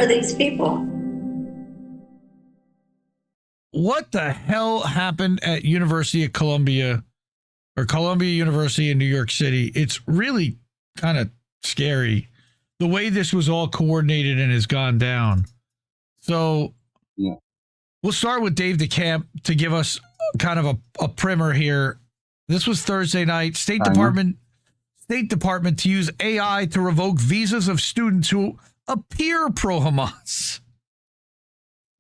are these people? What the hell happened at University of Columbia or Columbia University in New York City? It's really kind of scary the way this was all coordinated and has gone down. So we'll start with Dave DeCamp to give us kind of a primer here. This was Thursday night. State Department to use AI to revoke visas of students who appear pro-Hamas.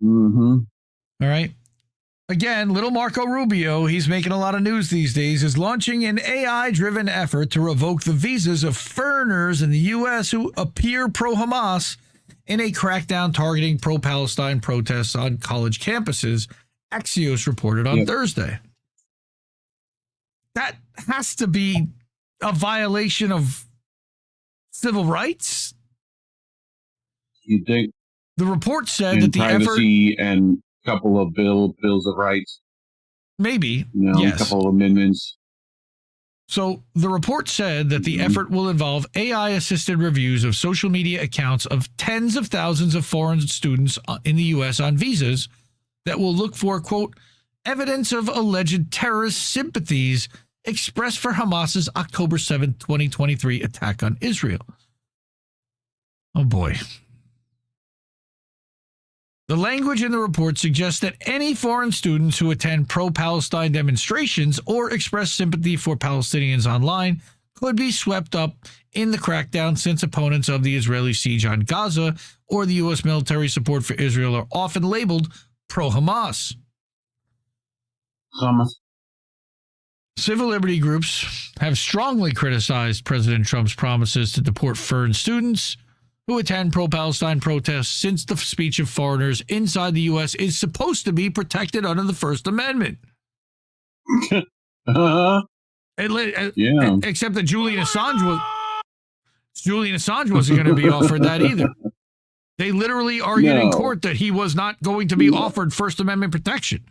Mm-hmm. All right. Again, little Marco Rubio, he's making a lot of news these days, is launching an AI-driven effort to revoke the visas of foreigners in the U.S. who appear pro-Hamas in a crackdown targeting pro-Palestine protests on college campuses, Axios reported on Thursday. That has to be a violation of civil rights. You think? The report said that the privacy and a couple of bills of rights. Maybe. A couple of amendments. So the report said that the effort will involve AI-assisted reviews of social media accounts of tens of thousands of foreign students in the U.S. on visas that will look for, quote, evidence of alleged terrorist sympathies expressed for Hamas's October 7, 2023 attack on Israel. Oh, boy. The language in the report suggests that any foreign students who attend pro-Palestine demonstrations or express sympathy for Palestinians online could be swept up in the crackdown, since opponents of the Israeli siege on Gaza or the U.S. military support for Israel are often labeled pro-Hamas. Civil liberty groups have strongly criticized President Trump's promises to deport foreign students who attend pro-Palestine protests, since the speech of foreigners inside the U.S. is supposed to be protected under the First Amendment. Except that Julian Assange wasn't going to be offered that either. They literally argued in court that he was not going to be offered First Amendment protection.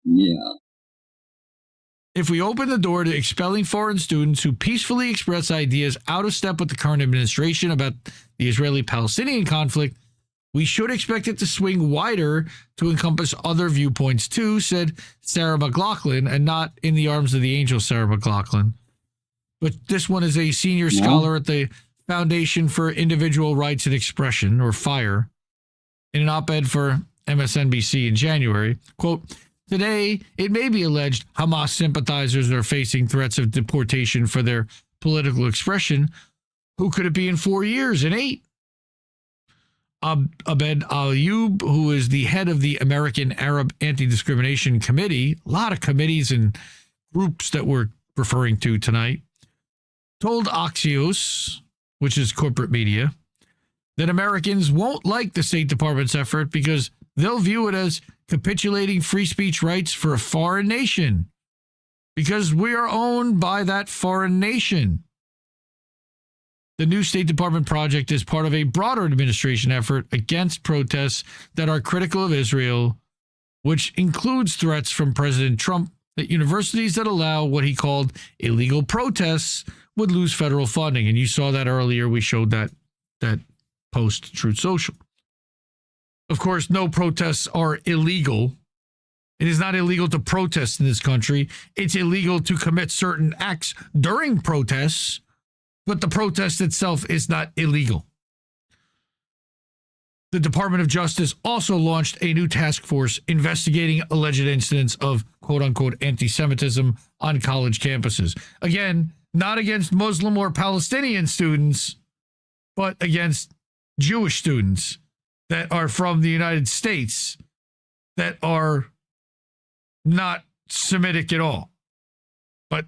Yeah. If we open the door to expelling foreign students who peacefully express ideas out of step with the current administration about the Israeli-Palestinian conflict, we should expect it to swing wider to encompass other viewpoints too, said Sarah McLaughlin, and not in the arms of the angel Sarah McLaughlin. But this one is a senior scholar at the Foundation for Individual Rights and Expression, or FIRE, in an op-ed for MSNBC in January. Quote, today, it may be alleged Hamas sympathizers are facing threats of deportation for their political expression. Who could it be in 4 years, in 8? Abed Al-Ayub, who is the head of the American Arab Anti-Discrimination Committee, a lot of committees and groups that we're referring to tonight, told Axios, which is corporate media, that Americans won't like the State Department's effort because they'll view it as capitulating free speech rights for a foreign nation, because we are owned by that foreign nation. The new State Department project is part of a broader administration effort against protests that are critical of Israel, which includes threats from President Trump that universities that allow what he called illegal protests would lose federal funding. And you saw that earlier. We showed that post to Truth Social. Of course, no protests are illegal. It is not illegal to protest in this country. It's illegal to commit certain acts during protests, but the protest itself is not illegal. The Department of Justice also launched a new task force investigating alleged incidents of quote-unquote anti-Semitism on college campuses. Again, not against Muslim or Palestinian students, but against Jewish students that are from the United States that are not Semitic at all. But,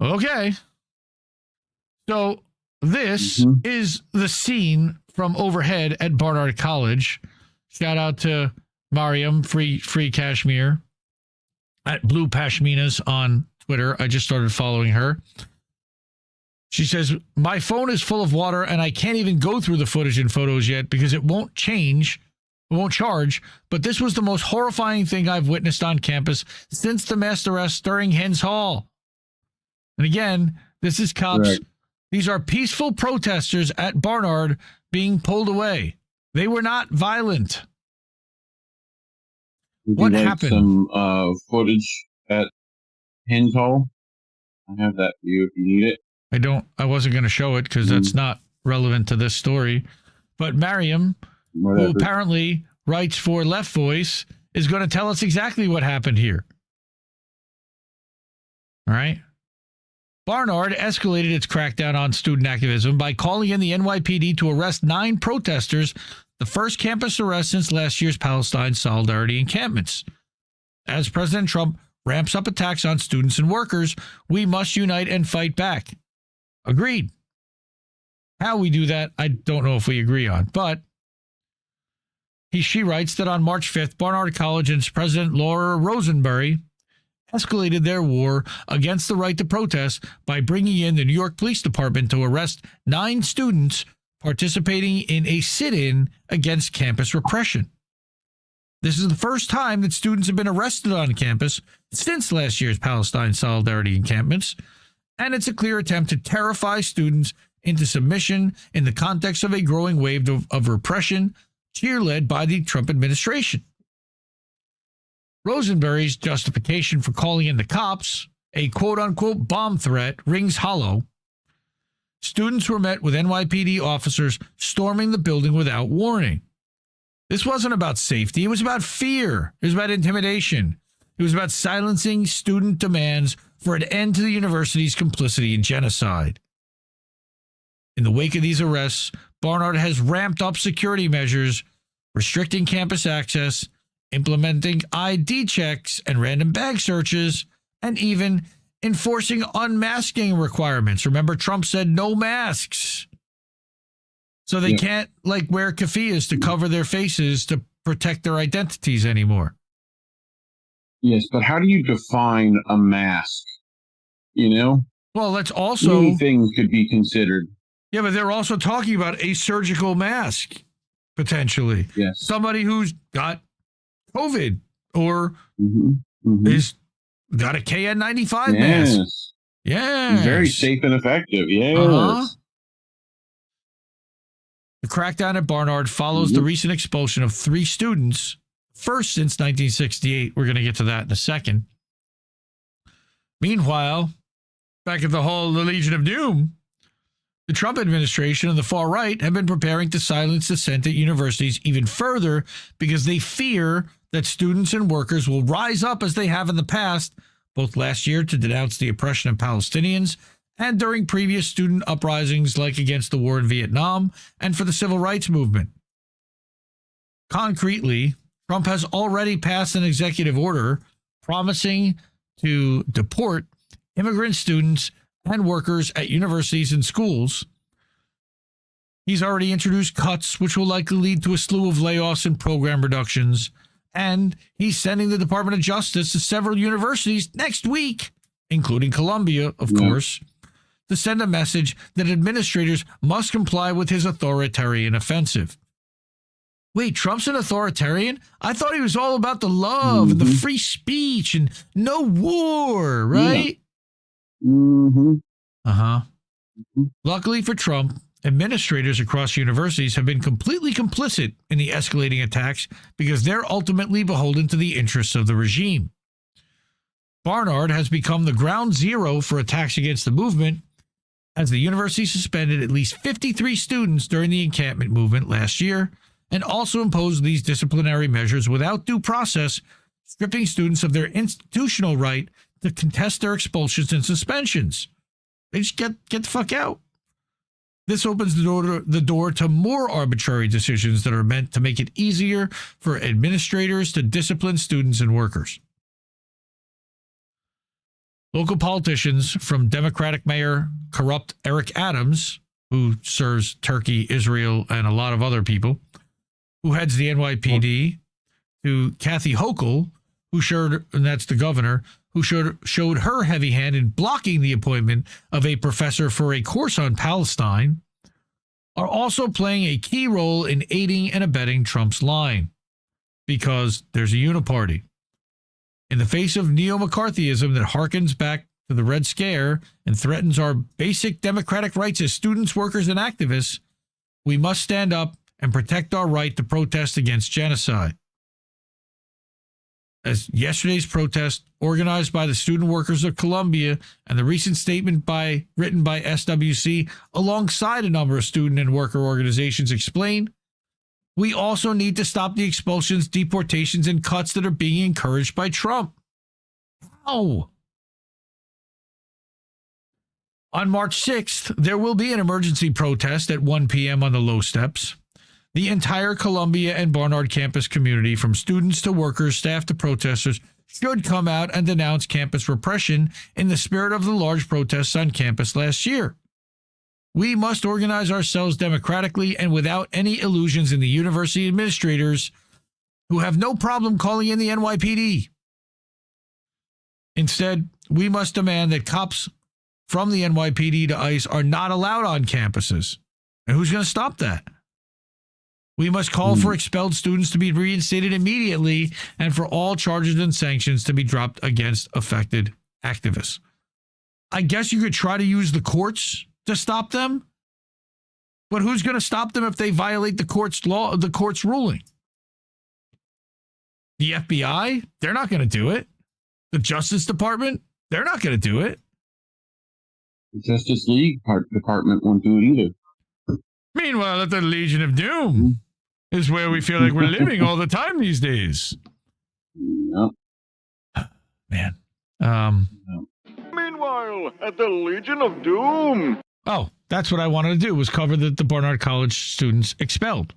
okay. So this is the scene from overhead at Barnard College. Shout out to Maryam, free Kashmir, at Blue Pashminas on Twitter. I just started following her. She says, my phone is full of water and I can't even go through the footage and photos yet because it won't charge. But this was the most horrifying thing I've witnessed on campus since the mass arrest during Hens Hall. And again, this is cops These are peaceful protesters at Barnard being pulled away. They were not violent. Would What you like happened? some footage at Hintoll? I have that for you if you need it. I wasn't going to show it because that's not relevant to this story. But Maryam, Whatever. who apparently writes for Left Voice, is going to tell us exactly what happened here. All right. Barnard escalated its crackdown on student activism by calling in the NYPD to arrest 9 protesters, the first campus arrest since last year's Palestine Solidarity encampments. As President Trump ramps up attacks on students and workers, we must unite and fight back. Agreed. How we do that, I don't know if we agree on, but she writes that on March 5th, Barnard College and its president, Laura Rosenberry, escalated their war against the right to protest by bringing in the New York Police Department to arrest 9 students participating in a sit-in against campus repression. This is the first time that students have been arrested on campus since last year's Palestine Solidarity encampments, and it's a clear attempt to terrify students into submission in the context of a growing wave of repression cheerled by the Trump administration. Rosenberry's justification for calling in the cops, a quote-unquote bomb threat, rings hollow. Students were met with NYPD officers storming the building without warning. This wasn't about safety. It was about fear. It was about intimidation. It was about silencing student demands for an end to the university's complicity in genocide. In the wake of these arrests, Barnard has ramped up security measures, restricting campus access, implementing ID checks and random bag searches, and even enforcing unmasking requirements. Remember, Trump said no masks. So they can't wear keffiyehs to cover their faces to protect their identities anymore. Yes, but how do you define a mask? You know? Well, that's also... Many things could be considered. Yeah, but they're also talking about a surgical mask, potentially. Yes. Somebody who's got COVID or is got a KN95 mask. Yeah. Very safe and effective. Yes. The crackdown at Barnard follows the recent expulsion of 3 students, first since 1968. We're going to get to that in a second. Meanwhile, back at the Hall of the Legion of Doom, the Trump administration and the far right have been preparing to silence dissent at universities even further because they fear that students and workers will rise up as they have in the past, both last year to denounce the oppression of Palestinians and during previous student uprisings like against the war in Vietnam and for the civil rights movement. Concretely, Trump has already passed an executive order promising to deport immigrant students and workers at universities and schools. He's already introduced cuts, which will likely lead to a slew of layoffs and program reductions. And he's sending the Department of Justice to several universities next week, including Columbia, of course, to send a message that administrators must comply with his authoritarian offensive. Wait, Trump's an authoritarian? I thought he was all about the love and the free speech and no war, right? Luckily for Trump, administrators across universities have been completely complicit in the escalating attacks because they're ultimately beholden to the interests of the regime. Barnard has become the ground zero for attacks against the movement, as the university suspended at least 53 students during the encampment movement last year and also imposed these disciplinary measures without due process, stripping students of their institutional right to contest their expulsions and suspensions. They just get the fuck out. This opens the door to more arbitrary decisions that are meant to make it easier for administrators to discipline students and workers. Local politicians, from Democratic Mayor corrupt Eric Adams, who serves Turkey, Israel, and a lot of other people, who heads the NYPD, to Kathy Hochul, and that's the governor, who showed her heavy hand in blocking the appointment of a professor for a course on Palestine, are also playing a key role in aiding and abetting Trump's line, because there's a uniparty. In the face of neo-McCarthyism that harkens back to the Red Scare and threatens our basic democratic rights as students, workers, and activists, we must stand up and protect our right to protest against genocide. As yesterday's protest, organized by the student workers of Columbia, and the recent statement written by SWC alongside a number of student and worker organizations explain, we also need to stop the expulsions, deportations, and cuts that are being encouraged by Trump. How? On March 6th, there will be an emergency protest at 1 p.m. on the Low Steps. The entire Columbia and Barnard campus community, from students to workers, staff to protesters, should come out and denounce campus repression in the spirit of the large protests on campus last year. We must organize ourselves democratically and without any illusions in the university administrators who have no problem calling in the NYPD. Instead, we must demand that cops from the NYPD to ICE are not allowed on campuses. And who's going to stop that? We must call for expelled students to be reinstated immediately and for all charges and sanctions to be dropped against affected activists. I guess you could try to use the courts to stop them, but who's going to stop them if they violate the court's law, the court's ruling? The FBI? They're not going to do it. The Justice Department? They're not going to do it. The Justice League Department won't do it either. Meanwhile, at the Legion of Doom is where we feel like we're living all the time these days. Yep. Man. Meanwhile, at the Legion of Doom. Oh, that's what I wanted to do, was cover the Barnard College students expelled.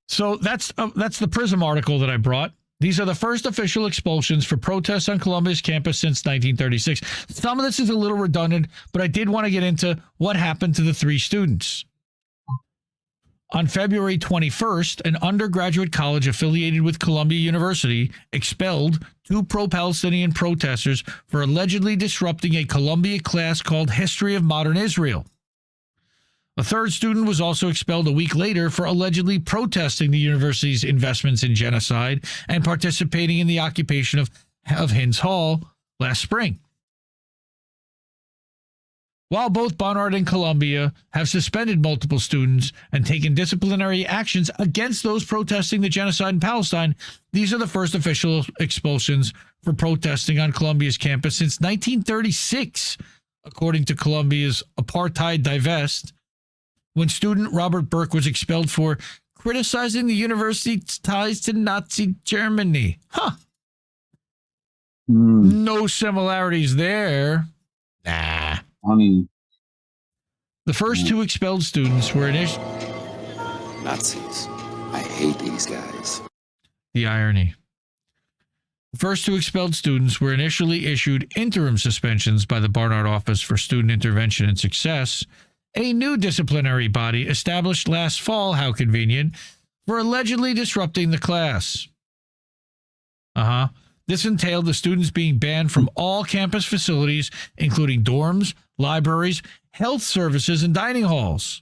So that's the Prism article that I brought. These are the first official expulsions for protests on Columbia's campus since 1936. Some of this is a little redundant, but I did want to get into what happened to the 3 students. On February 21st, an undergraduate college affiliated with Columbia University expelled 2 pro-Palestinian protesters for allegedly disrupting a Columbia class called History of Modern Israel. A 3rd student was also expelled a week later for allegedly protesting the university's investments in genocide and participating in the occupation of Hins Hall last spring. While both Barnard and Columbia have suspended multiple students and taken disciplinary actions against those protesting the genocide in Palestine, these are the first official expulsions for protesting on Columbia's campus since 1936, according to Columbia's Apartheid Divest, when student Robert Burke was expelled for criticizing the university's ties to Nazi Germany. No similarities there. Nah. Funny. The first 2 expelled students were Nazis. I hate these guys. The irony. The first 2 expelled students were initially issued interim suspensions by the Barnard Office for Student Intervention and Success, a new disciplinary body established last fall, how convenient, for allegedly disrupting the class. This entailed the students being banned from all campus facilities, including dorms, libraries, health services, and dining halls.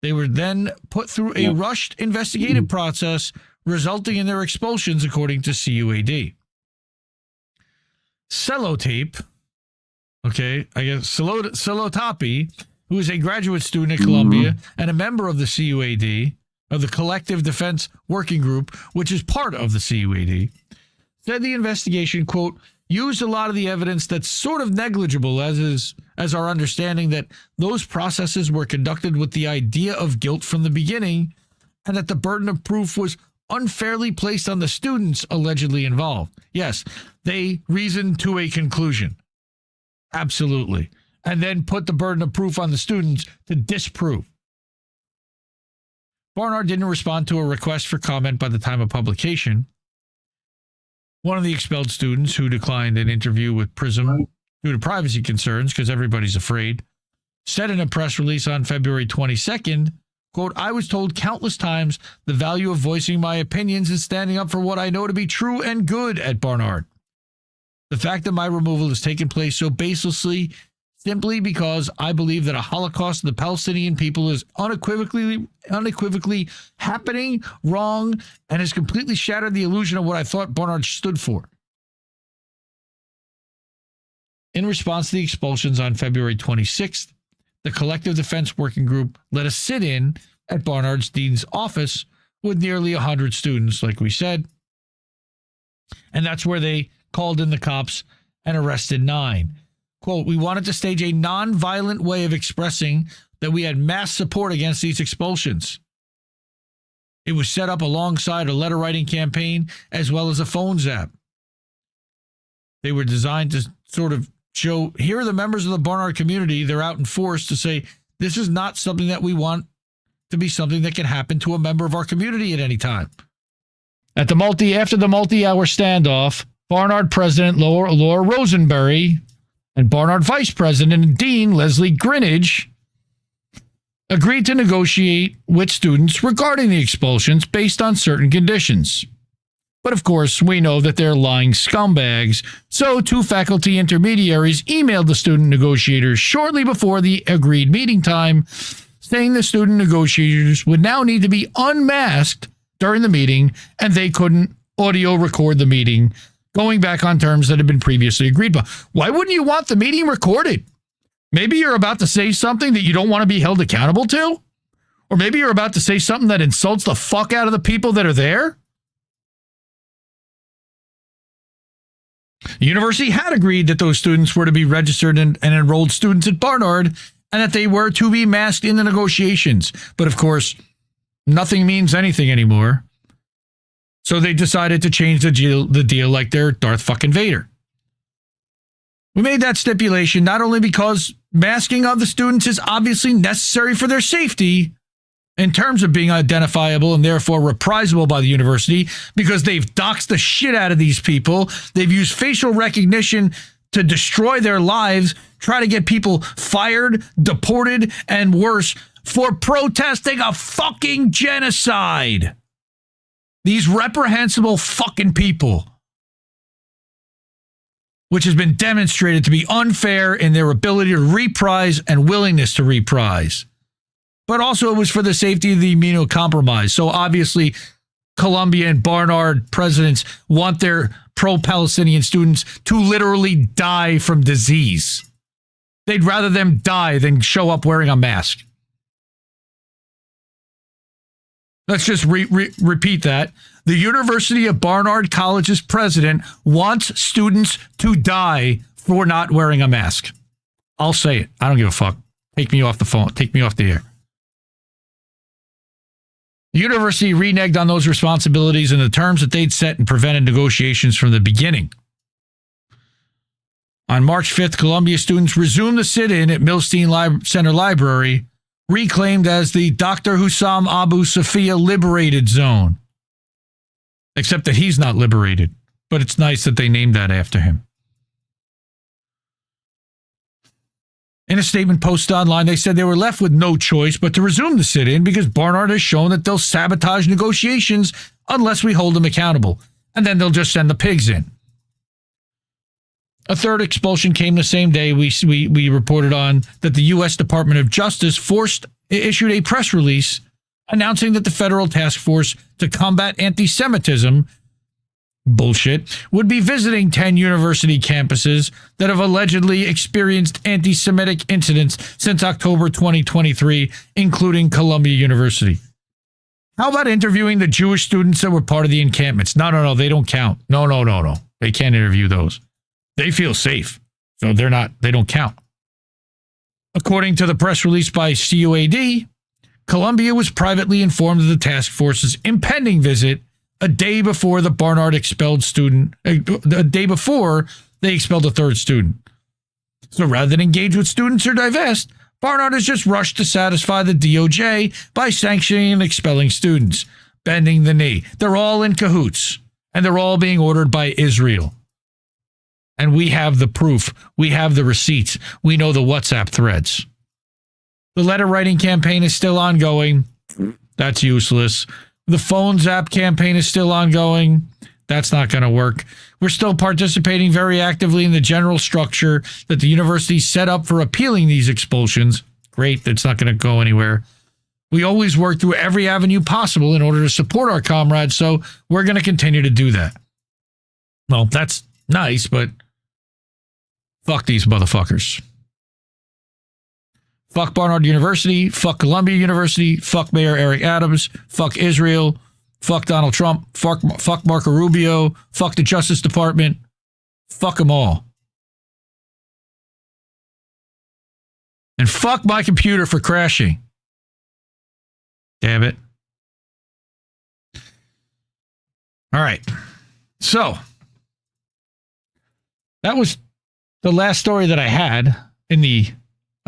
They were then put through a rushed investigative process, resulting in their expulsions, according to CUAD. Sellotape, Sellotapi, who is a graduate student at Columbia and a member of the CUAD, of the Collective Defense Working Group, which is part of the CUAD, said the investigation, quote, used a lot of the evidence that's sort of negligible as our understanding that those processes were conducted with the idea of guilt from the beginning and that the burden of proof was unfairly placed on the students allegedly involved. Yes, they reasoned to a conclusion. Absolutely. And then put the burden of proof on the students to disprove. Barnard didn't respond to a request for comment by the time of publication. One of the expelled students, who declined an interview with Prism due to privacy concerns because everybody's afraid, said in a press release on February 22nd, quote, I was told countless times the value of voicing my opinions and standing up for what I know to be true and good at Barnard. The fact that my removal has taken place so baselessly simply because I believe that a Holocaust of the Palestinian people is unequivocally happening, wrong, and has completely shattered the illusion of what I thought Barnard stood for. In response to the expulsions on February 26th, the Collective Defense Working Group led a sit-in at Barnard's dean's office with nearly 100 students, like we said. And that's where they called in the cops and arrested 9. Quote, "We wanted to stage a non-violent way of expressing that we had mass support against these expulsions. It was set up alongside a letter-writing campaign as well as a phone zap. They were designed to sort of show, here are the members of the Barnard community. They're out in force to say, this is not something that we want to be something that can happen to a member of our community at any time." After the multi-hour standoff, Barnard President Laura Rosenberry and Barnard Vice President and Dean Leslie Greenidge agreed to negotiate with students regarding the expulsions based on certain conditions. But of course, we know that they're lying scumbags, so 2 faculty intermediaries emailed the student negotiators shortly before the agreed meeting time, saying the student negotiators would now need to be unmasked during the meeting and they couldn't audio record the meeting, going back on terms that had been previously agreed upon. Why wouldn't you want the meeting recorded? Maybe you're about to say something that you don't want to be held accountable to? Or maybe you're about to say something that insults the fuck out of the people that are there? The university had agreed that those students were to be registered and enrolled students at Barnard and that they were to be masked in the negotiations. But of course, nothing means anything anymore. So they decided to change the deal like they're Darth fucking Vader. We made that stipulation not only because masking of the students is obviously necessary for their safety in terms of being identifiable and therefore reprisable by the university, because they've doxed the shit out of these people. They've used facial recognition to destroy their lives, try to get people fired, deported, and worse for protesting a fucking genocide. These reprehensible fucking people, which has been demonstrated to be unfair in their ability to reprise and willingness to reprise. But also it was for the safety of the immunocompromised. So obviously, Columbia and Barnard presidents want their pro-Palestinian students to literally die from disease. They'd rather them die than show up wearing a mask. Let's just repeat that. The University of Barnard College's president wants students to die for not wearing a mask. I'll say it. I don't give a fuck. Take me off the phone. Take me off the air. The university reneged on those responsibilities in the terms that they'd set and prevented negotiations from the beginning. On March 5th, Columbia students resumed the sit-in at Milstein Center Library, reclaimed as the Dr. Hussam Abu Sophia Liberated Zone. Except that he's not liberated, but it's nice that they named that after him. In a statement posted online, they said they were left with no choice but to resume the sit-in because Barnard has shown that they'll sabotage negotiations unless we hold them accountable, and then they'll just send the pigs in. A third expulsion came the same day. We reported on that the U.S. Department of Justice issued a press release announcing that the federal task force to combat anti-Semitism bullshit would be visiting 10 university campuses that have allegedly experienced anti-Semitic incidents since October 2023, including Columbia University. How about interviewing the Jewish students that were part of the encampments? No, they don't count. No. They can't interview those. They feel safe, so they don't count. According to the press release by CUAD, Columbia was privately informed of the task force's impending visit a day before the Barnard expelled student, a day before they expelled a third student. So rather than engage with students or divest, Barnard has just rushed to satisfy the DOJ by sanctioning and expelling students, bending the knee. They're all in cahoots, and they're all being ordered by Israel. And we have the proof. We have the receipts. We know the WhatsApp threads. The letter writing campaign is still ongoing. That's useless. The phone zap campaign is still ongoing. That's not going to work. We're still participating very actively in the general structure that the university set up for appealing these expulsions. Great, that's not going to go anywhere. We always work through every avenue possible in order to support our comrades, so we're going to continue to do that. Well, that's nice, but Fuck these motherfuckers. Fuck Barnard University. Fuck Columbia University. Fuck Mayor Eric Adams. Fuck Israel. Fuck Donald Trump. Fuck Marco Rubio. Fuck the Justice Department. Fuck them all. And fuck my computer for crashing. Damn it. All right. So, that was the last story that I had in the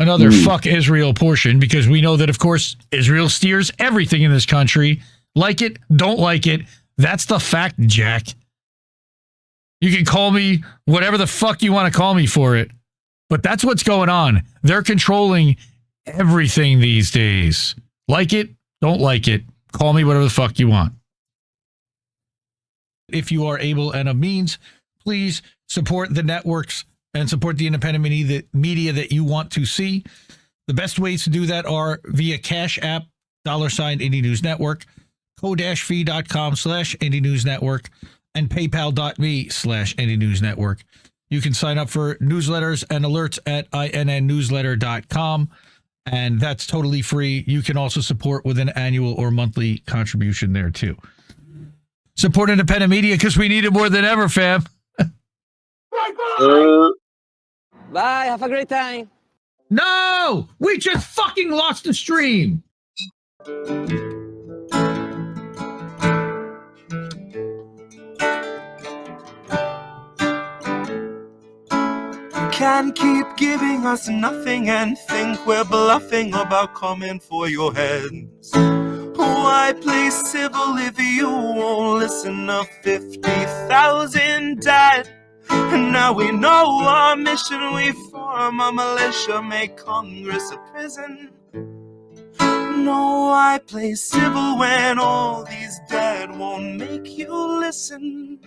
another fuck Israel portion, because we know that, of course, Israel steers everything in this country. Like it, don't like it. That's the fact, Jack. You can call me whatever the fuck you want to call me for it. But that's what's going on. They're controlling everything these days. Like it, don't like it. Call me whatever the fuck you want. If you are able and of means, please support the networks and support the independent media that you want to see. The best ways to do that are via Cash App, $, Indie News Network, ko-fi.com/Indie News Network, and paypal.me/Indie News Network. You can sign up for newsletters and alerts at innnewsletter.com, and that's totally free. You can also support with an annual or monthly contribution there, too. Support independent media because we need it more than ever, fam. Bye, have a great time. No! We just fucking lost the stream! Can't keep giving us nothing and think we're bluffing about coming for your heads. Why play civil if you won't listen to 50,000 dead? And now we know our mission, we form a militia, make Congress a prison. No, why play civil when all these dead won't make you listen?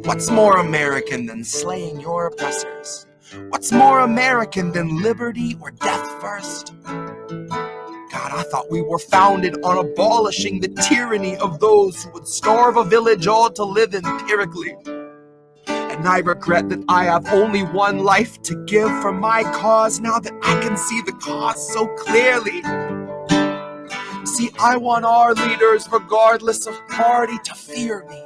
What's more American than slaying your oppressors? What's more American than liberty or death first? God, I thought we were founded on abolishing the tyranny of those who would starve a village all to live empirically. And I regret that I have only one life to give for my cause now that I can see the cause so clearly. See, I want our leaders, regardless of party, to fear me.